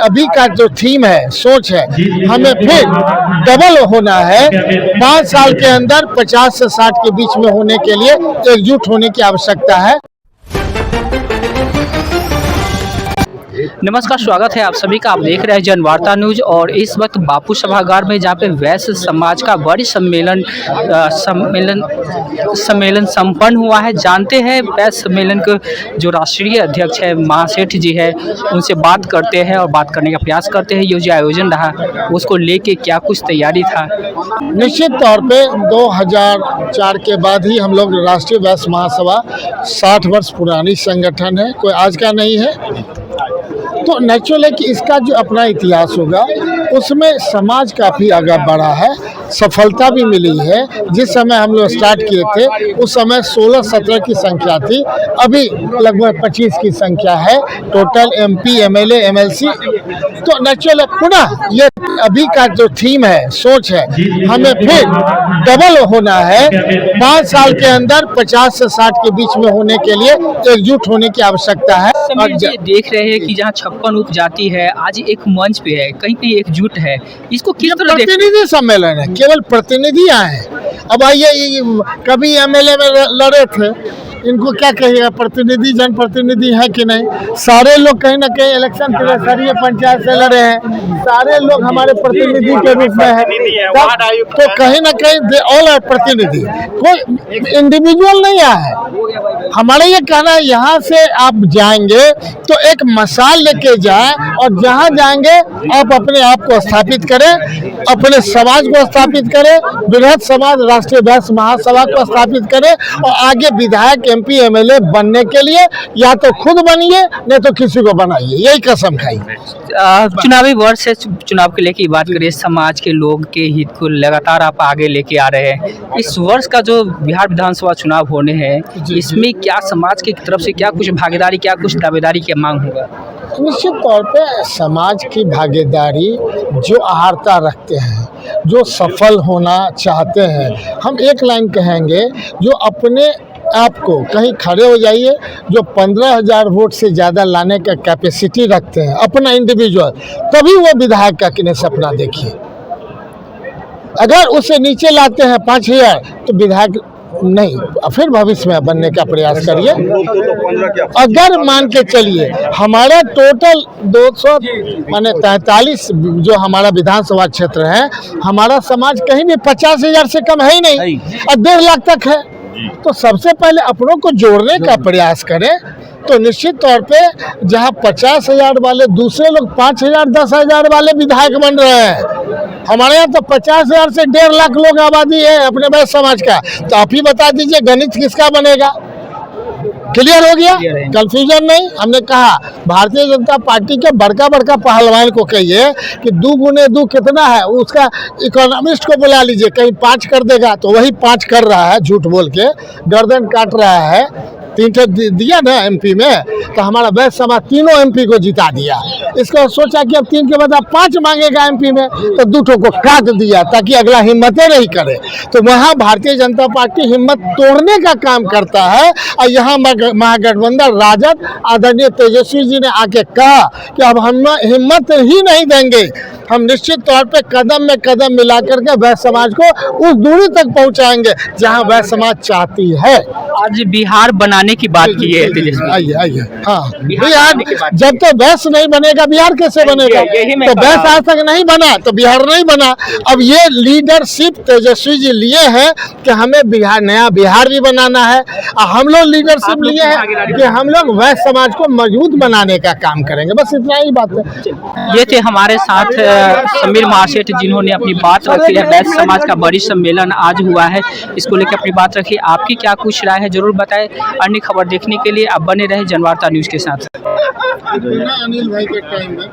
अभी का जो थीम है, सोच है, हमें फिर डबल होना है। 5 साल के अंदर 50 से 60 के बीच में होने के लिए एकजुट होने की आवश्यकता है। नमस्कार, स्वागत है आप सभी का। आप देख रहे हैं जनवार्ता न्यूज और इस वक्त बापू सभागार में जहाँ पे वैश्य समाज का बड़ी सम्मेलन संपन्न हुआ है। जानते हैं वैश्य सम्मेलन के जो राष्ट्रीय अध्यक्ष है महासेठ जी है, उनसे बात करते हैं और बात करने का प्रयास करते हैं। ये जो आयोजन रहा उसको लेके क्या कुछ तैयारी था। निश्चित तौर पे 2004 के बाद ही हम लोग राष्ट्रीय वैश्य महासभा 60 वर्ष पुरानी संगठन है, कोई आज का नहीं है। तो नेचुरल है कि इसका जो अपना इतिहास होगा उसमें समाज काफ़ी आगे बढ़ा है, सफलता भी मिली है। जिस समय हम लोग स्टार्ट किए थे उस समय 16-17 की संख्या थी, अभी लगभग 25 की संख्या है टोटल MP, MLA, MLC। तो नेचुरल है, पुनः ये अभी का जो थीम है, सोच है, हमें फिर डबल होना है। 5 साल के अंदर 50 से 60 के बीच में होने के लिए एकजुट होने की आवश्यकता है। और देख रहे हैं कि जहाँ 56 उपजाति है आज एक मंच पे है, कहीं कहीं एकजुट है। इसको किस तरह प्रतिनिधि सम्मेलन है, केवल प्रतिनिधि आए हैं। अब आइए, कभी MLA में लड़े थे, इनको क्या कहिएगा, प्रतिनिधि जनप्रतिनिधि है कि नहीं? सारे लोग कहीं ना कहीं इलेक्शन त्रिस्तरीय पंचायत से लड़े हैं, सारे लोग हमारे प्रतिनिधि के रूप में है। तो कहीं ना कहीं दे ऑल आर प्रतिनिधि, कोई इंडिविजुअल नहीं आया है। हमारा ये कहना है, यहाँ से आप जाएंगे तो एक मसाल लेके जाएं और जहाँ जाएंगे आप अपने आप को स्थापित करें, अपने समाज को स्थापित करें, बृहद समाज राष्ट्रीय वैश्य महासभा को स्थापित करें और आगे विधायक MP, MLA बनने के लिए या तो खुद बनिए नहीं तो किसी को बनाइए, यही कसम खाइए। चुनावी वर्ष है, चुनाव के लेके बात करिए, समाज के लोग के हित को लगातार आप आगे लेके आ रहे हैं। इस वर्ष का जो बिहार विधानसभा चुनाव होने हैं, इसमें क्या समाज की तरफ से क्या कुछ भागीदारी, क्या कुछ दावेदारी की मांग होगा? निश्चित तौर पे समाज की भागीदारी, जो आहारता रखते हैं, जो सफल होना चाहते हैं, हम एक लाइन कहेंगे, जो अपने आपको कहीं खड़े हो जाइए, जो 15,000 वोट से ज़्यादा लाने का कैपेसिटी रखते हैं अपना इंडिविजुअल, तभी वो विधायक का किन्हें सपना देखिए। अगर उसे नीचे लाते हैं 5,000 तो विधायक नहीं, फिर भविष्य में बनने का प्रयास करिए। अगर मान के चलिए हमारा टोटल 243 जो हमारा विधानसभा क्षेत्र है, हमारा समाज कहीं भी 50,000 से कम है ही नहीं और 1.5 लाख तक है। तो सबसे पहले अपनों को जोड़ने का प्रयास करें। तो निश्चित तौर पे जहां 50,000 वाले दूसरे लोग 5,000, 10,000 वाले विधायक बन रहे हैं, हमारे यहाँ तो 50,000 से 1.5 लाख लोग आबादी है अपने वैश्य समाज का। तो आप ही बता दीजिए गणित किसका बनेगा? क्लियर हो गया, कंफ्यूजन नहीं। हमने कहा भारतीय जनता पार्टी के बड़का पहलवान को कहिए कि 2 गुने 2 कितना है, उसका इकोनॉमिस्ट को बुला लीजिए, कहीं 5 कर देगा तो वही 5 कर रहा है, झूठ बोल के गर्दन काट रहा है। 3 दिया ना MP में, तो हमारा वैश्य समाज तीनों MP को जिता दिया। इसको सोचा कि अब 3 के बाद 5 मांगेगा MP में, तो 2 को काट दिया ताकि अगला हिम्मतें नहीं करे। तो वहाँ भारतीय जनता पार्टी हिम्मत तोड़ने का काम करता है और यहाँ महागठबंधन राजद आदरणीय तेजस्वी जी ने आके कहा कि अब हम हिम्मत ही नहीं देंगे, हम निश्चित तौर पे कदम में कदम मिला करके वैश्य समाज को उस दूरी तक पहुंचाएंगे जहां वैश्य समाज चाहती है। आज बिहार बनाने की बात की है। आइए, हाँ, बिहार जब तक वैश्य नहीं बनेगा बिहार कैसे बनेगा? तो वैश्य आज तक नहीं बना तो बिहार नहीं बना। अब ये लीडरशिप तेजस्वी जी लिए हैं कि हमें बिहार, नया बिहार भी बनाना है और हम लोग लीडरशिप लिए हैं कि हम लोग वैश्य समाज को मजबूत बनाने का काम करेंगे। बस इतना ही बात है। ये थे हमारे साथ समीर महासेठ, जिन्होंने अपनी बात रखी है। वैश्य समाज का बड़ी सम्मेलन आज हुआ है, इसको लेकर अपनी बात रखी। आपकी क्या कुछ राय है जरूर बताएं। अन्य खबर देखने के लिए आप बने रहे जनवार्ता न्यूज के साथ। अनिल भाई के टाइम में